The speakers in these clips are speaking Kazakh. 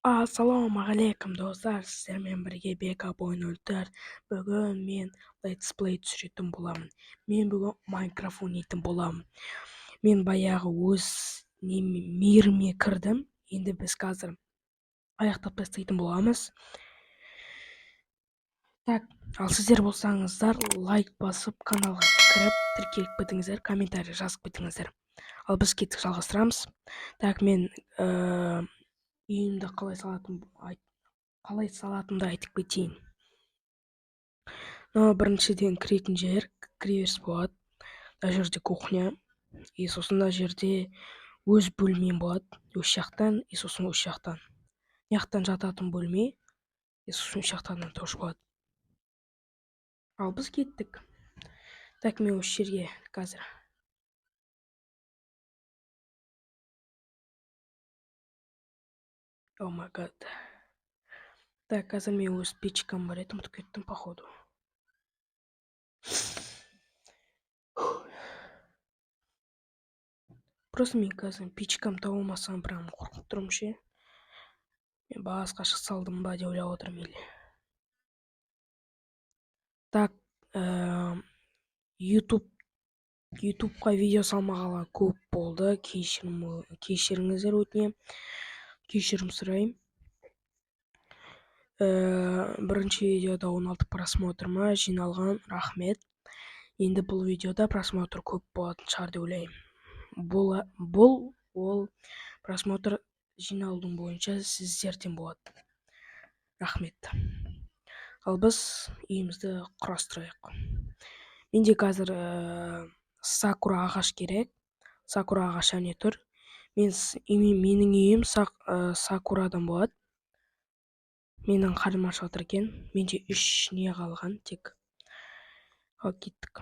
Assalomu alaykum do'stlar, sizlarмен birga Backup o'yinlar. Bugun men Let's Play tushirib bo'laman. Men bugun Minecraft o'ynayotgan bo'laman. Men bayag'i o'z mirimga kirdim. Endi biz hozir oyoqda tashlaydigan bo'lamiz. Tak, al sizlar bo'lsangizlar, like bosib, kanalga kirib, tirkelib bitingizlar, kommentariy yozib bitingizlar. Al biz ketib жалғастырамыз. Так, men үйімді қалай салатынымды айтып кетейін. Біріншіден кіретін жер кіреберіс болады. Мына жерде кухня, и сосын мына жерде өз бөлмем болады. Өз жақтан, и сосын өз жақтан. Мына жақтан жататын бөлме, и сосын өз жақтан тоже болады. Ал біз кеттік. Так, мен осы жерге қазір О май гад. Так, қазір мен өз печкам бар еді, ұмытып кеттім походу. Просто мен қазір печкам табылмасам прям қорқып тұрмын ше. Мен басқа шық салдым ба деп ойлап отырмын еле. Так, ютубқа видео салмағалы көп болды. Кешіріңіздер өтінемін. Кешірім сұраймын. Бірінші видеода 16 просмотр ма жиналған, рахмет. Енді бұл видеода просмотр көп болатын шығар деп ойлаймын. Бұл просмотр жиналудың бойынша сіздерден болады. Рахмет. Ал біз үйімізді құрастырайық. Менде қазір сакура ағаш керек. Сакура ағаш әне тұр. Менің үйім сакурадан болады. Менің қарым ашып отыр екен. Менде 3 не қалған тек. Ал кеттік.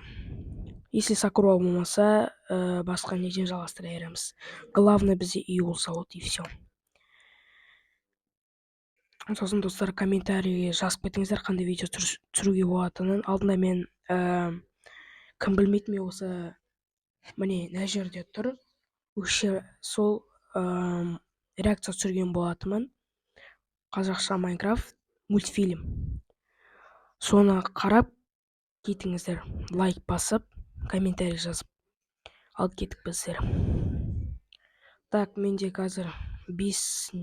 Если сакура болмаса, басқа неден жалғастыра береміз. Главное бізде үй болса болды, и все. Сосын достар, комментарийге жазып кетіңіздер, қандай видео түсіруге болатынын. Алдында мен кім білмейді, мен осы міне мына жерде тұр. Сол реакция түсірген болатынмын. Қазақша Майнкрафт мультфильм. Соны қарап кетіңіздер, лайк басып, комментарий жазып. Ал кеттік біздер. Так, менде қазір 5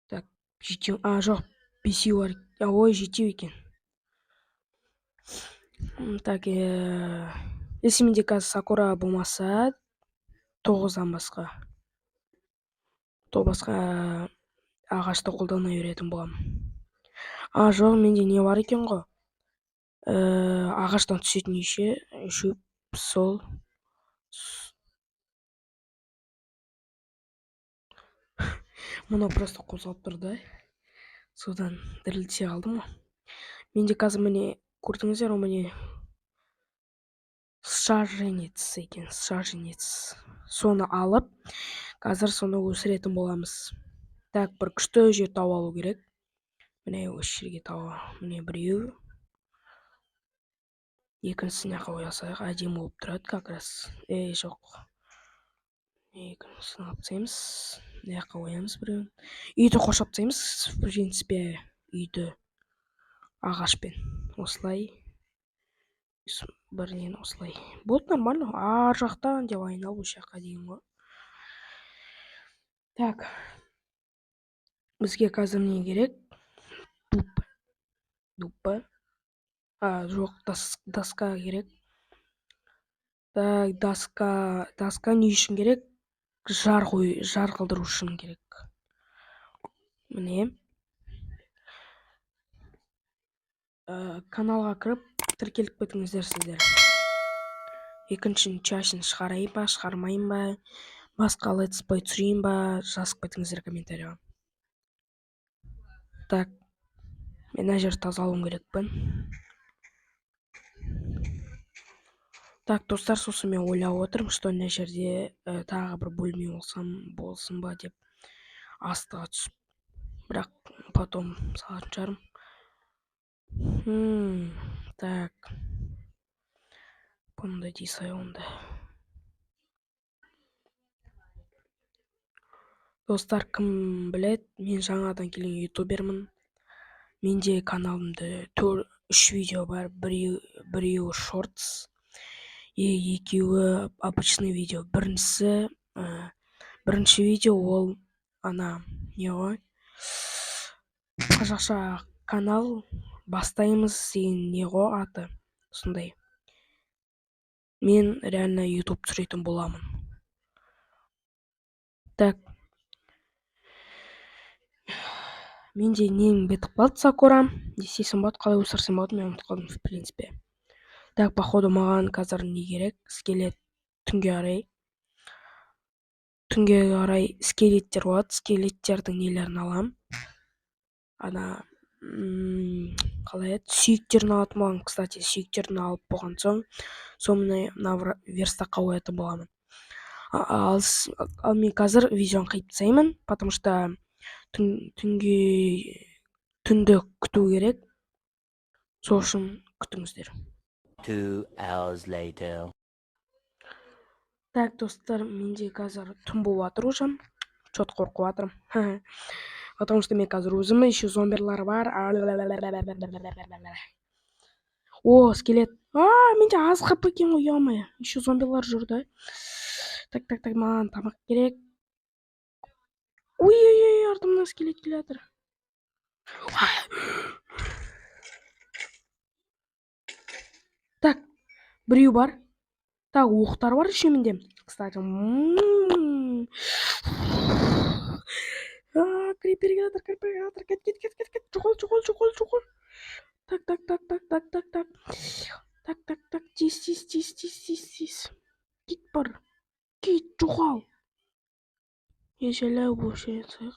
Так, жетеу, жоқ, 5 бар. Ой, жетеу екен. Так, если менде қазір сакура болмаса, 9-дан басқа ағашты қолдана беретін боламын. Жоқ, менде не бар екен ғой? Ағаштан түсетін шөп, сол. Мұны просто қозғалып тұрды. Содан дірілдесе қалдым ғой. Менде қазір міне көрдіңіздер, міне саженец екен, саженец. Соны алып, қазір соны өсіретін боламыз. Так, бір күшті жер тауып алу керек. Міне осы жерге міне біреу. Екіншісіне қойсақ, әдемі болып тұрады как раз. Жоқ. Екіншісін алып тастаймыз. Мына жаққа қоямыз біреуін. Үйді қоршап тастаймыз, в принципе, үйді ағашпен. Осылай. Бірінен осылай. Болды нормально. Ар жақтан деп айналып осы жаққа дейін ғой. Так. Бізге қазір не керек? Дупа. Жоқ, доска керек. Так, доска не үшін керек? Жар қылдыру үшін керек. Міне. Каналға кіріп, тіркеліп кетіңіздер сіздер. Екіншінің чашын шығарайын ба, шығармайын ба, басқа Let's Play түсірейін ба, жазып кетіңіздер комментарийға. Так, мен мына жерді тазалауым керекпін. Так, достар, сосын мен ойлап отырмын, что мына жерде тағы бір бөлме болсын ба деп астыға түсіп. Бірақ потом салатын шығармын. Так. Бұнда дейсай онда. Достар, кім білет, мен жаңадан келген ютубермін. Менде каналымда 3 видео бар. Біреуі шортс, екеуі обычный видео. Бірінші видео ол не ғой, қазақша канал бастаймыз деген не ғой аты, сондай. Мен реально ютуб түсіретін боламын. Так, менде нең бітіп қалды, Сакура. Не істесем болады, қалай өсірсем болады, мен ұмытып қалдым, в принципе. Так, походу маған қазір не керек? Скелет. Түнге қарай скелеттер болады. Скелеттердің нелерін алам. Қалай еді? Сүйектерін алатын боламын. Кстати, сүйектерін алып болған соң, мына верстаққа қоятын боламын. Ал мен қазір видеоны қиып тастаймын, потому что түнді күту керек. Сол үшін күтіңіздер. 2 hours later. Так, достар, менде қазір түн болып жатыр уже. Чот қорқып жатырмын. Потому что мен қазір өзім, еще зомбилар бар. О, скелет. Менде аз хп екен ғой, ё-моё. Еще зомбилар жүрді. Так, маған тамақ керек. Ой, артымнан скелет келе жатыр. Так, біреу бар. Так, оқтар бар еще менде. Кстати, крипер келе жатыр. Кет. Жоғал. Так. Тез. Кит бар. Кит, жоғал. Ешелі өшесіз.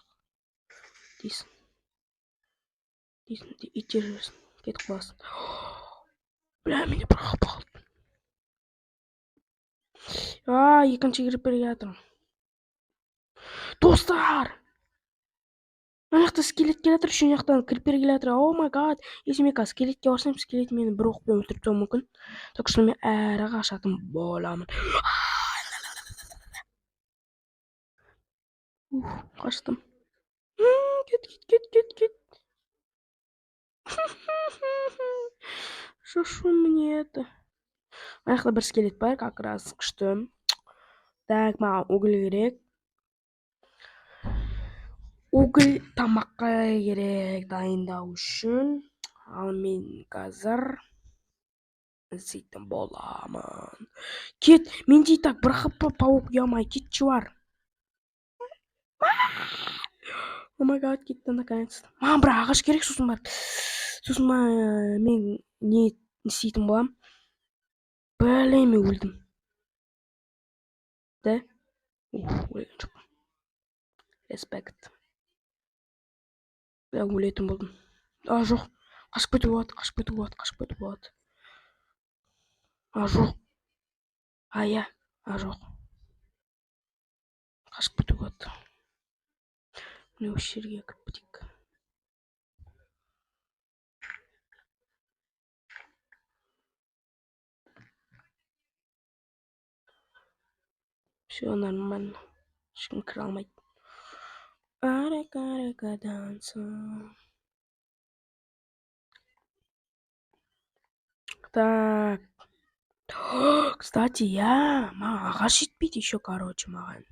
Дейсін. Итте жүрсін. Кетіп қаласың. Бля, мене бір қапы қалды. Екінші крипер келе жатыр. Достар! Ана жақта скелет келе жатыр, үшінші жақтан крипер келе жатыр. О май гад! Если мен қазір скелетке барсам, скелет мені бір оқпен өлтіріп тастауы мүмкін. Так что мен әрі қашатын боламын. Қаштым. Кет. Шашу мне это. Ана жақта бір скелет бар, как раз күшті. Так, маған уголь керек. Уголь тамаққа керек дайындау үшін. Ал мен қазір іздейтін боламын. Кет, менде так бір хп паук, ё-моё, кет чувар. О май гад, кетті наконец-то. Маған бір ағаш керек, сосын мен не істейтін болам. Блин, мен өлдім. Да? Өлген жоқпын. Респект. Мен өлетін болдым. Жоқ. Қашып кетуге болады. Жоқ. Жоқ. Қашып кетуге болады. Міне осы жерге кіріп кетейік. Все нормально. Ешкім кіре алмайды. Арека Так. Кстати, маған ағаш жетпейді еще, короче, маған.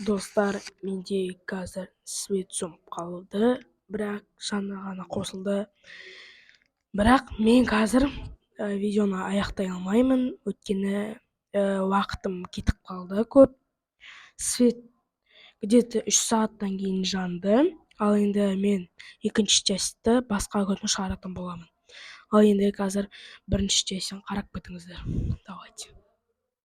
Достар, менде қазір свет сөніп қалды, бірақ жаңа ғана қосылды. Бірақ мен қазір видеоны аяқтай алмаймын, өйткені уақытым кетіп қалды көп. Свет где-то 3 сағаттан кейін жанды. Ал енді мен екінші частьті басқа күн шығаратын боламын. Ал енді қазір бірінші частьін қарап кетіңіздер. Давайте.